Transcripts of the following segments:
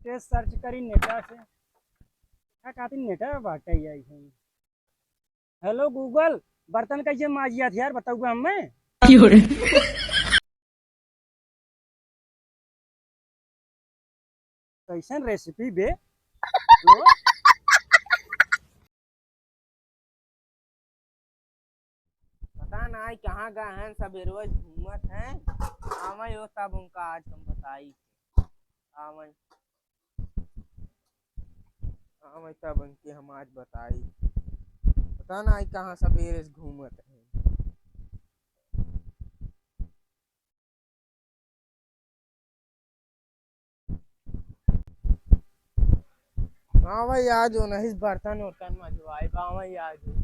ते सर्च करी नेटा से क्या कहती नेटा बाटे आई है। हेलो गूगल, बर्तन कैसे माजिया थी यार, बताओ हमें। कैसन रेसिपी बे तो? पता ना कहाँ गए हैं, सब रोज घूमत हैं। आवे हो तब उनका आज हम बताई। आवे आवे तब उनकी हम आज बताई। पता ना कहाँ सवेरे से घूमत हैं। आवे आज हो नहीं बर्तन उर्तन मजवाए आवे आज हो।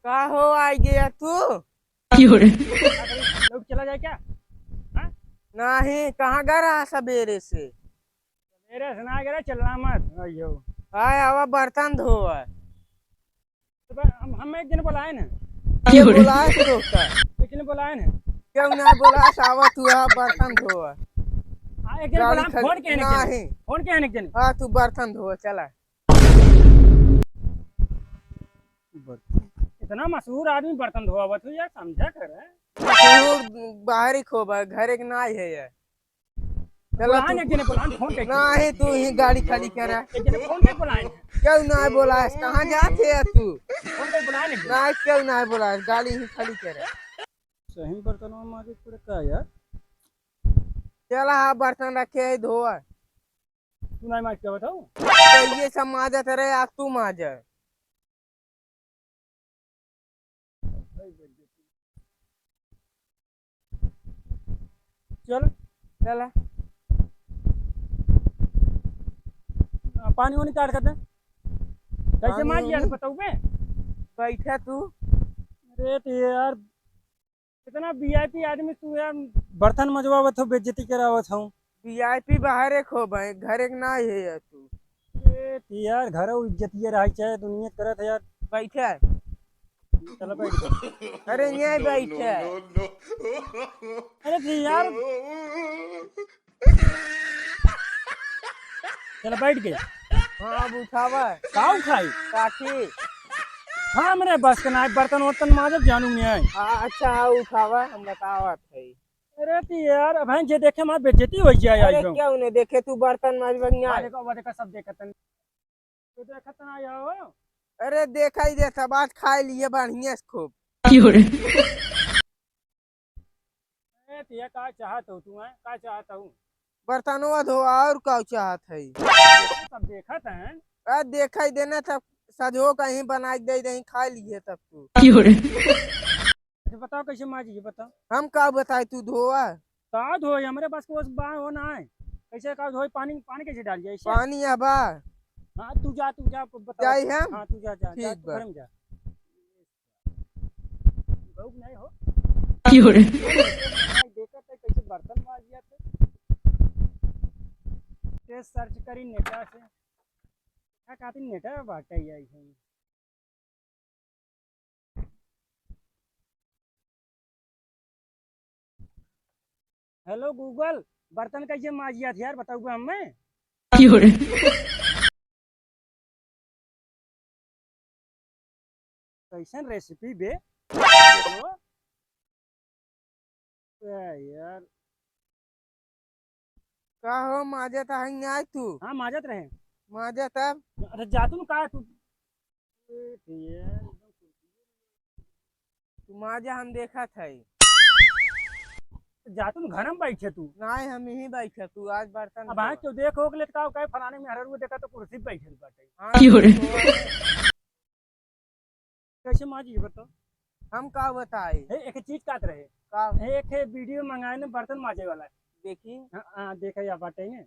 का हो आ गया तू? लोग चला जाए क्या? हाँ? नहीं कहाँ गया रहा सवेरे से? मेरे सुना गया चलना मत अयो। आए आवा बर्तन धोआ। तो हम एक दिन बुलाए ना, ये बुलाए तो का एक दिन बुलाए ना। क्यों ना बुला सावा तू आ बर्तन धोआ। हाँ एक दिन बुलाए, फोन के नहीं फोन के एक दिन। हाँ तू बर्तन धोआ चला। इतना मशहूर आदमी बर्तन धोआवत हो यार, समझा कर है। बाहर ही खोबा घर एक नाई है यार। चला बुलाए एक दिन बुलाए, फोन के नहीं तू ही गाड़ी खाली करा। एक दिन फोन के बुलाए, क्यों ना बोला कहाँ जाते है तू? फोन के बुलाए नहीं। नहीं क्यों ना बोला गाड़ी ही खाली करा। सही बर्तन माजे पड़े का यार। चला हाँ बर्तन रखे है धोआ। तू नहीं माज क्या बताओ। तो ये सब माजा रहे आज तू माजा। चल चला पानी वानी काट कर दे। कैसे माज यार बताओ बे। बैठा तू। अरे तो यार इतना वीआईपी आदमी तू यार, बर्तन मजवावत हो, बेइज्जती करावत हो। वीआईपी बाहर एक हो भाई घर एक नाई है यार तू। अरे तो यार घर इज्जत ये रही चाहे दुनिया करत है यार। बैठा है। चलो बैठ गए। अरे यहाँ बैठा है। अरे तो यार चलो बैठ गए। हाँ अब उठावा काऊ खाई। काठी। हाँ मेरे बस का ना बर्तन वर्तन माजब जानू नहीं है। हाँ अच्छा हाँ उठावा हम बतावा थे। अरे तो यार अब जे देखे मार बेइज्जती हो जाए अरे आज। क्यों नहीं देखे तू बर्तन माजबनिया। वो देखा सब देखत नहीं। तू देखत ना आया हो। अरे देखा ही देखा बात खाए लिए बढ़िया से खूब। अरे तो ये का चाहत हो तू है, का चाहता हूँ। बर्तनवा धो और का चाहत है। सब देखत हैं। अरे देखा ही देना था सजो कहीं बना दे दही खा लिए तब तू। तो बताओ कैसे माजी ये बताओ। हम का बताए तू धोआ। का धो हमारे पास को बाहर होना है। कैसे का धोए, पानी पानी कैसे डाल जाए इससे? पानी अबा हाँ तू जा बता। जाई हम। हाँ तू जा जा जा, ठीक तू बा। घर में जा। भूख नहीं हो। देखत है कैसे बर्तन माज दिया ते सर्च करी नेटा से क्या कहती नेटा बाटे आई है। हेलो गूगल, बर्तन कैसे माजिया थी यार, बताओ हमें। कैसन रेसिपी बे तो? यार का हो माजा था हंग आय तू। हाँ माजत रहे। माजा तब अरे जातू का तू। यार तू माजा हम देखा था। जातू घर में बैठे तू। नहीं हम यही बैठे तू आज बर्तन अब हाँ क्यों देखो के लेट का कहे फलाने में हरर देखा तो कुर्सी पे बैठे बाटे। हाँ, कैसे माजी ये बताओ। हम का बताए। एक चीज काट रहे। का एक वीडियो मंगाए ने बर्तन माजे वाला। देखी। हाँ देखा या बाटे ने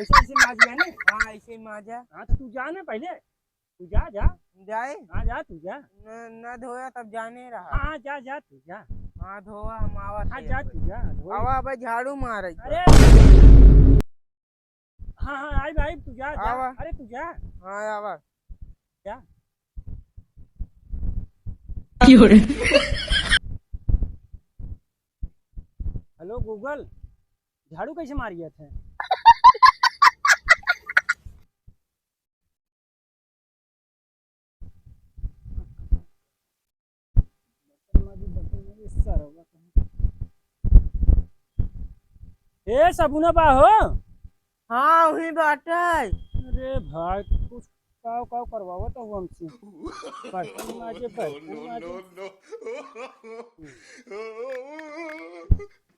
ऐसे ऐसे माजी है ने। हाँ ऐसे माजा। हाँ तो तू जा ना पहले, तू जा जा। जाए हाँ जा तू जा। न धोया तब जाने रहा। हाँ जा जा तू जा। हाँ धोआ हम आवा हाँ जा तू जा। आवा अब झाड़ू मार। अरे हाँ हाँ आई भाई तू जा जा। आवा। अरे तू जा। हाँ आवा क्या हेलो गूगल, झाड़ू कैसे मारिए थे? ए सबुना बा हो। हाँ वही बाटे। अरे भाई कुछ काव काव करवाओ तो हमसे। बर्तन माजे बर्तन माजे।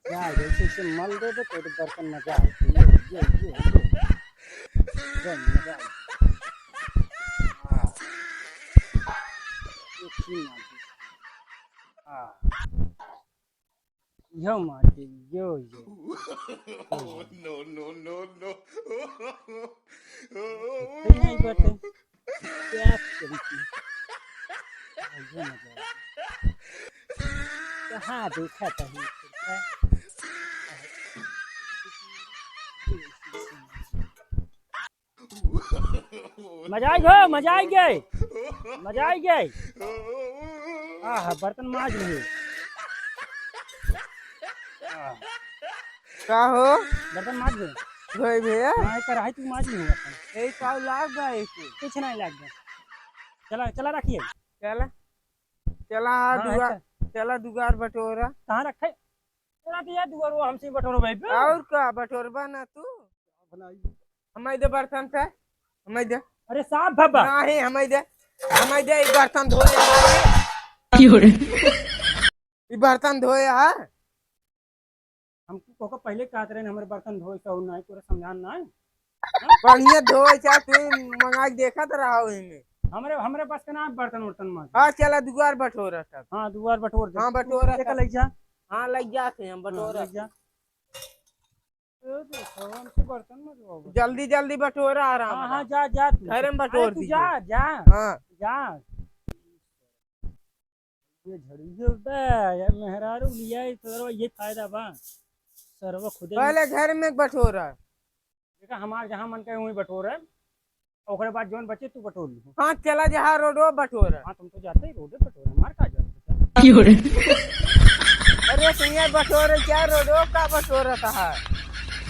जा जैसे से मल दे तो बर्तन मजा आती है। ये मजा आती है। एक ही मारती। हाँ यो मारती यो फिर नहीं बैठे क्या करी थी। ये मजा आती। कहाँ देखा था ही मजा आई गए मजा आई गए मजा आई गए। हाँ बर्तन माज लिए। का हो बर्तन माज गए। भाई भैया हाँ कराही तू माज नहीं हुआ। यही काव लाग गए इसको। कुछ नहीं लग गया। चला चला रखिए। चला चला हाँ दुआ चला दुगार बटोरा। कहाँ रखे? चला तो यार दुआर वो हमसे बटोरो भाई पे। और का बटोरबा ना तू हमारे दे बर्तन से हमारे दे। अरे साहब बाबा नहीं हमारे दे ये बर्तन धोए ये बर्तन धोए है। हमको को पहले कहते रहे हमारे बर्तन धोए तो नहीं पूरा समझान ना बढ़िया धोए चाहे तू मंगा के देखा तो रहा इनमें। हमारे पास का ना बर्तन वर्तन माज। हाँ चला दुगार बटोरा तब। हाँ दुआर बटोर दे। हाँ बटोरा एक लग जा। हाँ लग जाते हैं बटोरा। लग जा। देखो हमसे बर्तन मत जल्दी जल्दी बटोरा आराम। हाँ हाँ जा जा तू घर में बटोर तू दीजिए। जा जा हाँ जा। ये झड़ियो बा यार मेहरारू लिया है तो ये फायदा बा सरवा खुदे पहले घर में बटोरा। देखा हमार जहाँ मन करे वहीं बटोर है। ओकरे बाद जोन बचे तू बटोर ली। हाँ चला जहाँ रोडो बटोरा। हाँ तुम तो जाते ही रोडे बटोर हमार का जाते। अरे तुम बटोरे क्या रोडो का बटोरा था।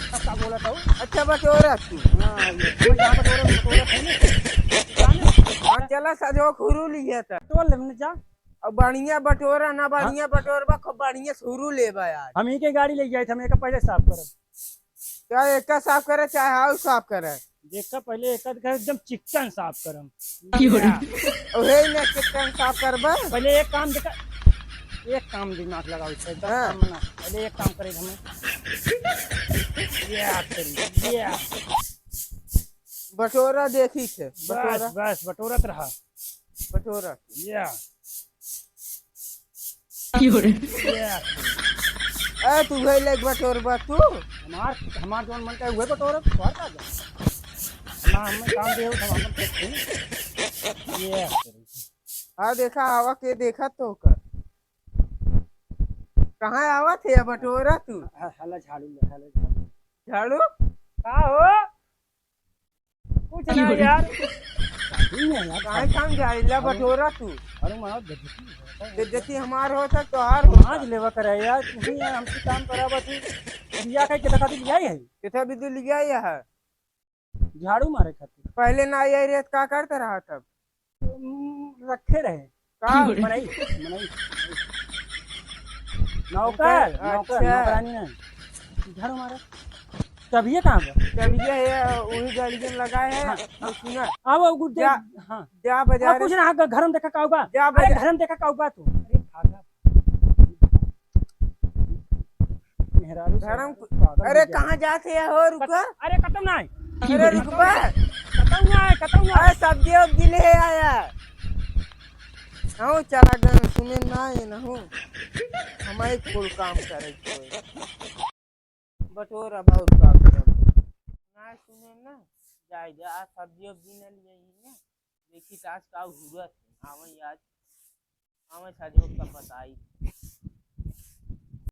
क्या बोला था? अच्छा बटोरा तू। हाँ ये जहाँ बटोर है ना। हाँ चला सजो खुरू लिया था तो लेने जा। अब बढ़िया बटोरा ना बढ़िया बटोरबा खूब बढ़िया शुरू लेबा यार। हम ही के गाड़ी ले गए थे हम एक पहले साफ करब। क्या एक का साफ करे चाहे हाउ साफ करे। देखा पहले एक एकदम चिकन साफ करम। ओहे ने कितना साफ करबा। पहले एक काम देखा एक काम दिमाग लगाओ इससे दस हाँ। काम ना पहले एक काम करे हमें ये बटोरा देखी थे बस बटोरा बस बटोरत रहा बटोरा ये ए तू गई ले बटोरबा तू। हमार जोन मन का हुए बटोरत बाहर का जा ना हम काम दे हम अपन ये हाँ देखा आवा के देखा तो कर कहाँ आवा थे बटोरा तू। हला झाड़ू झाड़ू का हो कुछ ना यार कहाँ काम जाइला बटोरा तू। अरे मां बेइज्जती हमार होता तो हार आज लेवा करे यार तू यार हमसे काम करावा तू दिया कह के देखा लिया है कितना बिजली लिया है झाड़ू मारे खातिर पहले ना आई रे का करते रहा तब रखे रहे का मनई नौकर नौकरानी नहीं झाड़ू मारे तभी ये कहाँ पर जब ये वही गाड़ी में लगाए हैं। हाँ। सुना अब वो गुड्डे जा हाँ जा बाजार कुछ ना घर में देखा काउबा जा अरे बाजार घर में देखा काउबा तू अरे खागा मेहरारू धर्म अरे कहाँ जाते हैं हो रुका। अरे खत्म ना है अरे रुकबा खत्म ना अरे सब्जी वब्जी ले आया हाँ चला गए सुने ना ये ना हूँ हमारे फुल काम करे बटोरा बहुत का ना सुने ना जाए जा सब्जी वब्जी न लिए ना देखी आज का हुआ आवे आज आवे साजो का बताई।